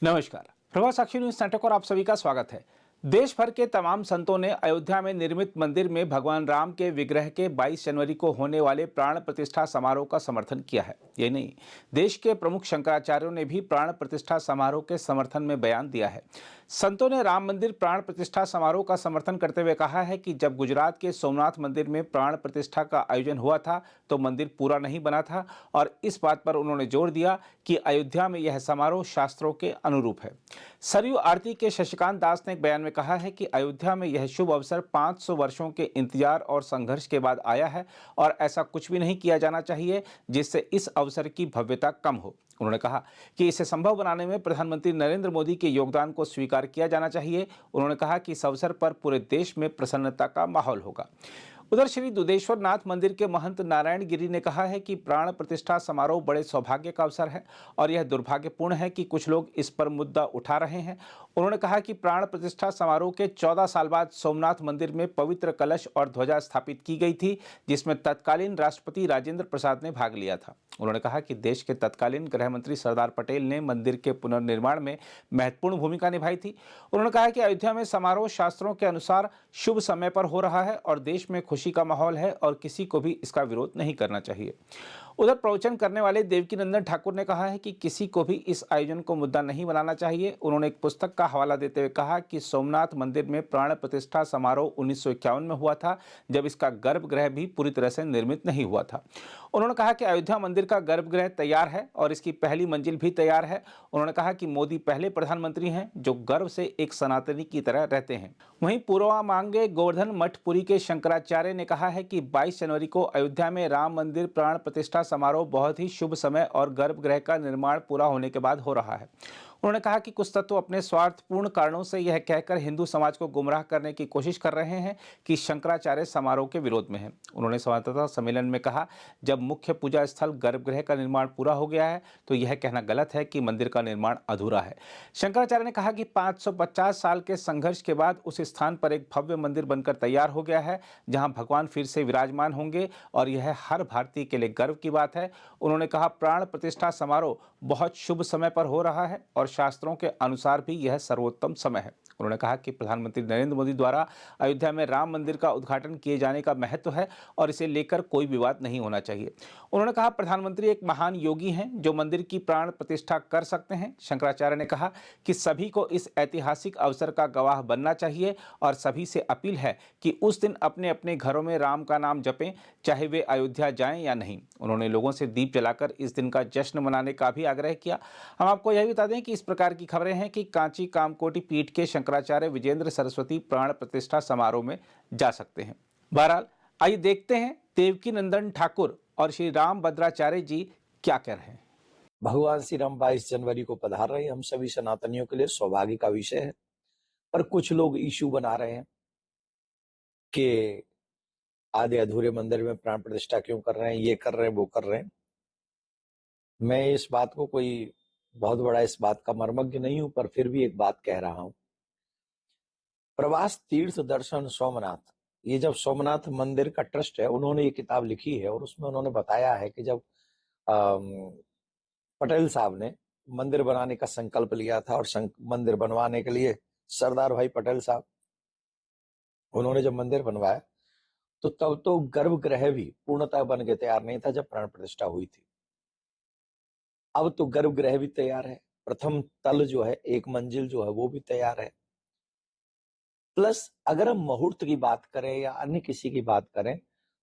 नमस्कार। प्रभा साक्षी news network और आप सभी का स्वागत है। देश भर के तमाम संतों ने अयोध्या में निर्मित मंदिर में भगवान राम के विग्रह के 22 जनवरी को होने वाले प्राण प्रतिष्ठा समारोह का समर्थन किया है। ये नहीं, देश के प्रमुख शंकराचार्यों ने भी प्राण प्रतिष्ठा समारोह के समर्थन में बयान दिया है। संतों ने राम मंदिर प्राण प्रतिष्ठा समारोह का समर्थन करते हुए कहा है कि जब गुजरात के सोमनाथ मंदिर में प्राण प्रतिष्ठा का आयोजन हुआ था तो मंदिर पूरा नहीं बना था, और इस बात पर उन्होंने जोर दिया कि अयोध्या में यह समारोह शास्त्रों के अनुरूप है। सरयू आरती के शशिकांत दास ने एक बयान में कहा है कि अयोध्या में यह शुभ अवसर 500 वर्षों के इंतजार और संघर्ष के बाद आया है, और ऐसा कुछ भी नहीं किया जाना चाहिए जिससे इस अवसर की भव्यता कम हो। उन्होंने कहा कि इसे संभव बनाने में प्रधानमंत्री नरेंद्र मोदी के योगदान को स्वीकार किया जाना चाहिए। उन्होंने कहा कि इस अवसर पर पूरे देश में प्रसन्नता का माहौल होगा। उधर श्री दुधेश्वर नाथ मंदिर के महंत नारायण गिरी ने कहा है कि प्राण प्रतिष्ठा समारोह बड़े सौभाग्य का अवसर है और यह दुर्भाग्यपूर्ण है कि कुछ लोग इस पर मुद्दा उठा रहे हैं। उन्होंने कहा कि प्राण प्रतिष्ठा समारोह के 14 साल बाद सोमनाथ मंदिर में पवित्र कलश और ध्वजा स्थापित की गई थी, जिसमें तत्कालीन राष्ट्रपति राजेंद्र प्रसाद ने भाग लिया था। उन्होंने कहा कि देश के तत्कालीन गृह मंत्री सरदार पटेल ने मंदिर के पुनर्निर्माण में महत्वपूर्ण भूमिका निभाई थी। उन्होंने कहा कि अयोध्या में समारोह शास्त्रों के अनुसार शुभ समय पर हो रहा है और देश में खुशी का माहौल है और किसी को भी इसका विरोध नहीं करना चाहिए। उधर प्रवचन करने वाले देवकीनंदन ठाकुर ने कहा है कि किसी को भी इस आयोजन को मुद्दा नहीं बनाना चाहिए। उन्होंने एक पुस्तक का हवाला देते हुए कहा कि सोमनाथ मंदिर में प्राण प्रतिष्ठा समारोह 1951 में हुआ था, जब इसका गर्भगृह भी पूरी तरह से निर्मित नहीं हुआ था। उन्होंने कहा कि अयोध्या मंदिर का गर्भगृह तैयार है और इसकी पहली मंजिल भी तैयार है। उन्होंने कहा कि मोदी पहले प्रधानमंत्री हैं जो गर्व से एक सनातनी की तरह रहते हैं। वहीं पूर्वा मांगे गोवर्धन मठपुरी के शंकराचार्य ने कहा है कि 22 जनवरी को अयोध्या में राम मंदिर प्राण प्रतिष्ठा समारोह बहुत ही शुभ समय और गर्भगृह का निर्माण पूरा होने के बाद हो रहा है। उन्होंने कहा कि कुछ तत्व अपने स्वार्थपूर्ण कारणों से यह कहकर हिंदू समाज को गुमराह करने की कोशिश कर रहे हैं कि शंकराचार्य समारोह के विरोध में हैं। उन्होंने संवाददाता सम्मेलन में कहा, जब मुख्य पूजा स्थल गर्भगृह का निर्माण पूरा हो गया है तो यह कहना गलत है कि मंदिर का निर्माण अधूरा है। शंकराचार्य ने कहा कि 550 साल के संघर्ष के बाद उस स्थान पर एक भव्य मंदिर बनकर तैयार हो गया है जहां भगवान फिर से विराजमान होंगे, और यह हर भारतीय के लिए गर्व की बात है। उन्होंने कहा, प्राण प्रतिष्ठा समारोह बहुत शुभ समय पर हो रहा है और शास्त्रों के अनुसार भी यह सर्वोत्तम समय है। उन्होंने कहा कि प्रधानमंत्री नरेंद्र मोदी द्वारा अयोध्या में राम मंदिर का उद्घाटन किए जाने का महत्व है और इसे लेकर कोई विवाद नहीं होना चाहिए। उन्होंने कहा, प्रधानमंत्री एक महान योगी हैं जो मंदिर की प्राण प्रतिष्ठा कर सकते हैं। शंकराचार्य ने कहा कि सभी को इस ऐतिहासिक अवसर का गवाह बनना चाहिए और सभी से अपील है कि उस दिन अपने अपने घरों में राम का नाम जपें, चाहे वे अयोध्या जाएं या नहीं। उन्होंने लोगों से दीप जलाकर इस दिन का जश्न मनाने का भी आग्रह किया। हम आपको यह भी बता दें कि इस प्रकार की खबरें हैं कि कांची कामकोटि पीठ के शंकराचार्य विजेंद्र सरस्वती प्राण प्रतिष्ठा समारोह में जा सकते हैं। बहरहाल, आइए देखते हैं देवकीनंदन ठाकुर और श्री राम भद्राचार्य जी क्या कह रहे हैं। भगवान श्री राम 22 जनवरी को पधार रहे हैं, हम सभी सनातनियों के लिए सौभाग्य का विषय है। पर कुछ लोग इशू बना रहे हैं कि आधे अधूरे मंदिर में प्राण प्रतिष्ठा क्यों कर रहे हैं, ये कर रहे हैं, वो कर रहे हैं। मैं इस बात को कोई बहुत बड़ा इस बात का मर्मज्ञ नहीं हूं, पर फिर भी एक बात कह रहा हूं। प्रवास तीर्थ दर्शन सोमनाथ, ये जब सोमनाथ मंदिर का ट्रस्ट है, उन्होंने ये किताब लिखी है और उसमें उन्होंने बताया है कि जब पटेल साहब ने मंदिर बनाने का संकल्प लिया था और मंदिर बनवाने के लिए सरदार भाई पटेल साहब उन्होंने जब मंदिर बनवाया तो तब तो गर्भगृह भी पूर्णतः बन के तैयार नहीं था जब प्राण प्रतिष्ठा हुई थी। अब तो गर्भगृह भी तैयार है, प्रथम तल जो है, एक मंजिल जो है वो भी तैयार है। प्लस अगर हम मुहूर्त की बात करें या अन्य किसी की बात करें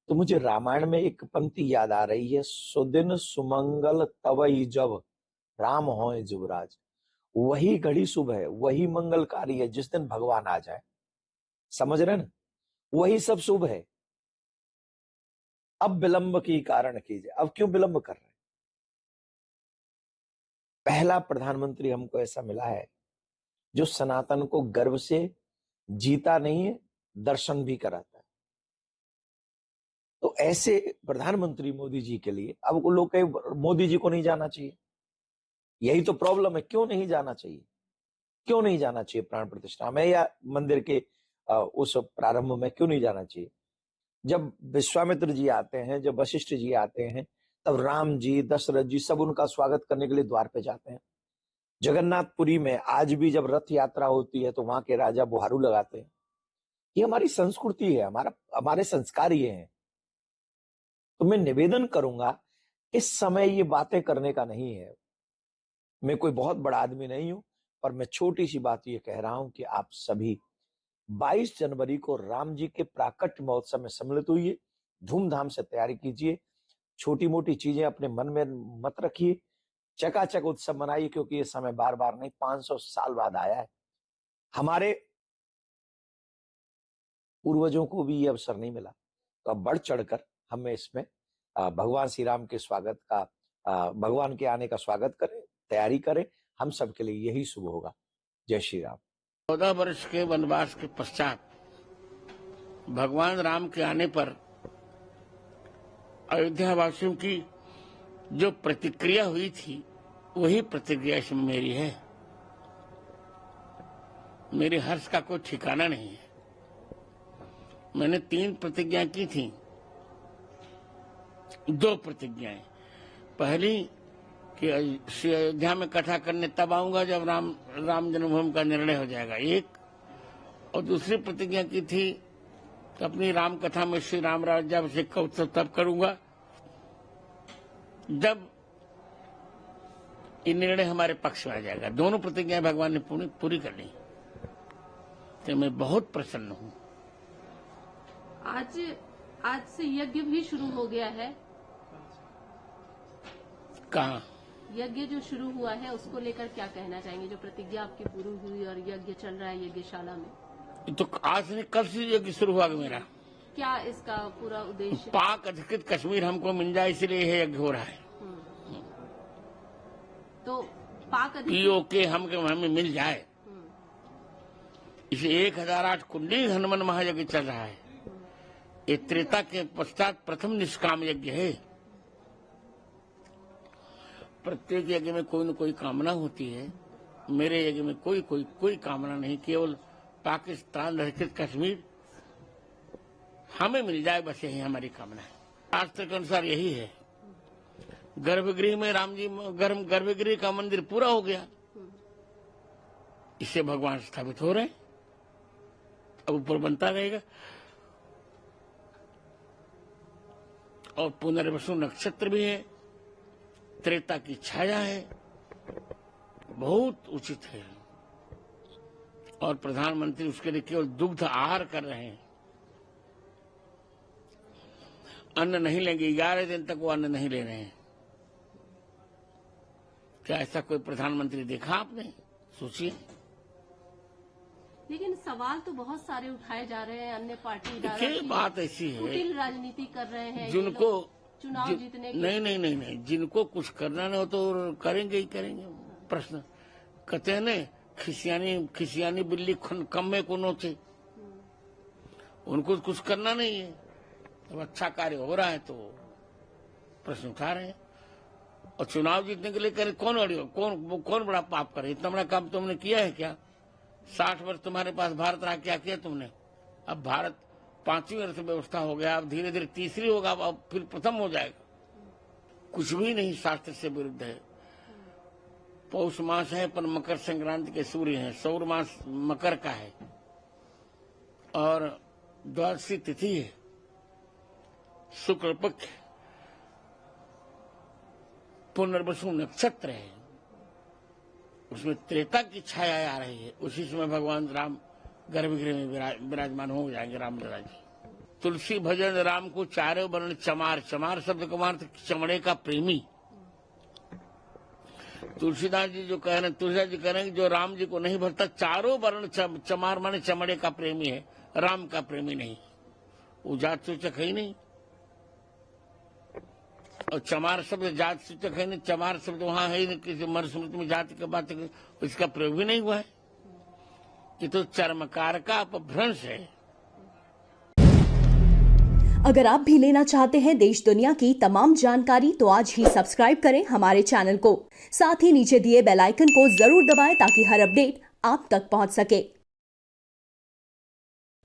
तो मुझे रामायण में एक पंक्ति याद आ रही है, सुदिन सुमंगल तवई जब राम होए जुबराज। वही घड़ी शुभ है, वही मंगलकारी है जिस दिन भगवान आ जाए। समझ रहे ना, वही सब शुभ है। अब विलंब की कारण कीजिए, अब क्यों विलंब कर रहे हैं? पहला प्रधानमंत्री हमको ऐसा मिला है जो सनातन को गर्व से जीता नहीं है, दर्शन भी कराता है। तो ऐसे प्रधानमंत्री मोदी जी के लिए अब वो लोग कहे मोदी जी को नहीं जाना चाहिए। यही तो प्रॉब्लम है, क्यों नहीं जाना चाहिए? क्यों नहीं जाना चाहिए प्राण प्रतिष्ठा में या मंदिर के उस प्रारंभ में क्यों नहीं जाना चाहिए? जब विश्वामित्र जी आते हैं, जब वशिष्ठ जी आते हैं, तब राम जी, दशरथ जी सब उनका स्वागत करने के लिए द्वार पे जाते हैं। जगन्नाथपुरी में आज भी जब रथ यात्रा होती है तो वहां के राजा बुहारू लगाते हैं। ये हमारी संस्कृति है, हमारे संस्कार ये हैं। तो मैं निवेदन करूंगा, इस समय ये बातें करने का नहीं है। मैं कोई बहुत बड़ा आदमी नहीं हूं, पर मैं छोटी सी बात ये कह रहा हूं कि आप सभी 22 जनवरी को राम जी के प्राकट्य महोत्सव में सम्मिलित हुइए, धूमधाम से तैयारी कीजिए। छोटी मोटी चीजें अपने मन में मत रखिए, चकाचक उत्सव मनाइए, क्योंकि ये समय बार बार नहीं, 500 साल बाद आया है। हमारे पूर्वजों को भी ये अवसर नहीं मिला, तो अब बढ़ चढ़कर हमें इसमें भगवान श्री राम के स्वागत का, भगवान के आने का स्वागत करें, तैयारी करें। हम सबके लिए यही शुभ होगा। जय श्री राम। 14 वर्ष के वनवास के पश्चात भगवान राम के आने पर अयोध्या वासियों की जो प्रतिक्रिया हुई थी, वही प्रतिक्रिया इसमें मेरी है। मेरे हर्ष का कोई ठिकाना नहीं है। मैंने 3 प्रतिज्ञा की थी। 2 प्रतिज्ञाएं, पहली कि श्री अयोध्या में कथा करने तब आऊंगा जब राम जन्मभूमि का निर्णय हो जाएगा, एक। और दूसरी प्रतिज्ञा की थी कि अपनी राम कथा में श्री राम राज्याभिषेक का उत्सव तब करूंगा जब ये निर्णय हमारे पक्ष में आ जाएगा। दोनों प्रतिज्ञाएं भगवान ने पूरी कर ली, तो मैं बहुत प्रसन्न हूं। आज से यज्ञ भी शुरू हो गया है। कहाँ? यज्ञ जो शुरू हुआ है उसको लेकर क्या कहना चाहेंगे? जो प्रतिज्ञा आपकी पूरी हुई और यज्ञ चल रहा है यज्ञशाला में, तो आज से कब से यज्ञ शुरू हुआ मेरा? क्या इसका पूरा उद्देश्य? पाक अधिकृत कश्मीर हमको मिल जाए, इसलिए यह यज्ञ हो रहा है। तो पाक POK हमें मिल जाए, इसे 1008 कुंडी हनुमान महायज्ञ चल रहा है। ये त्रेता के पश्चात प्रथम निष्काम यज्ञ है। प्रत्येक यज्ञ में कोई न कोई कामना होती है। मेरे यज्ञ में कोई कामना नहीं, केवल पाकिस्तान अधिकृत कश्मीर हमें मिल जाए, बस यही हमारी कामना है। शास्त्र के अनुसार यही है। गर्भगृह में राम जी, गर्भगृह का मंदिर पूरा हो गया, इससे भगवान स्थापित हो रहे हैं, अब ऊपर बनता रहेगा। और पुनर्वसु नक्षत्र भी है, त्रेता की छाया है, बहुत उचित है। और प्रधानमंत्री उसके लिए केवल दुग्ध आहार कर रहे हैं, अन्न नहीं लेंगे। 11 दिन तक वो अन्न नहीं ले रहे हैं। क्या ऐसा कोई प्रधानमंत्री देखा आपने? सोचिए। लेकिन सवाल तो बहुत सारे उठाए जा रहे हैं। अन्य पार्टी ये बात ऐसी है, कुटिल राजनीति कर रहे हैं जिनको चुनाव जीतने के। नहीं, जिनको कुछ करना नहीं हो तो करेंगे ही करेंगे। प्रश्न कहते हैं न, खिसियानी बिल्ली कम में को नोचे। उनको कुछ करना नहीं है, तो अच्छा कार्य हो रहा है तो प्रश्न उठा रहे हैं। और चुनाव जीतने के लिए करे कौन बड़ा पाप करे? इतना बड़ा काम तुमने किया है क्या? 60 वर्ष तुम्हारे पास भारत रहा, क्या किया तुमने? अब भारत 5वीं अर्थव्यवस्था हो गया, अब धीरे धीरे तीसरी होगा, अब फिर प्रथम हो जाएगा। कुछ भी नहीं शास्त्र से विरुद्ध है। पौष मास है, पर मकर संक्रांति के सूर्य हैं। सौर मास मकर का है और द्वादशी तिथि है, शुक्ल पक्ष, पुनर्वसु नक्षत्र है, उसमें त्रेता की छाया आ रही है। उसी समय भगवान राम गर्भगृह में विराजमान हो जाएंगे, रामलला जी। तुलसी भजन राम को चारों वर्ण चमार, चमार शब्द का अर्थ चमड़े का प्रेमी। तुलसीदास जी जो कह रहे हैं, तुलसीदास जी कह रहे हैं जो राम जी को नहीं भरता, चारों वर्ण चमार माने चमड़े का प्रेमी है, राम का प्रेमी नहीं। वो जात सूचक है ही नहीं। और चमार शब्द जात सूचक है नहीं, चमार शब्द वहां है ही नहीं, किसी मनुस्मृति में जाति की बात, इसका प्रयोग भी नहीं हुआ है। ये तो चर्मकार का अपभ्रंश है। अगर आप भी लेना चाहते हैं देश दुनिया की तमाम जानकारी, तो आज ही सब्सक्राइब करें हमारे चैनल को। साथ ही नीचे दिए बेल आइकन को जरूर दबाएं ताकि हर अपडेट आप तक पहुंच सके।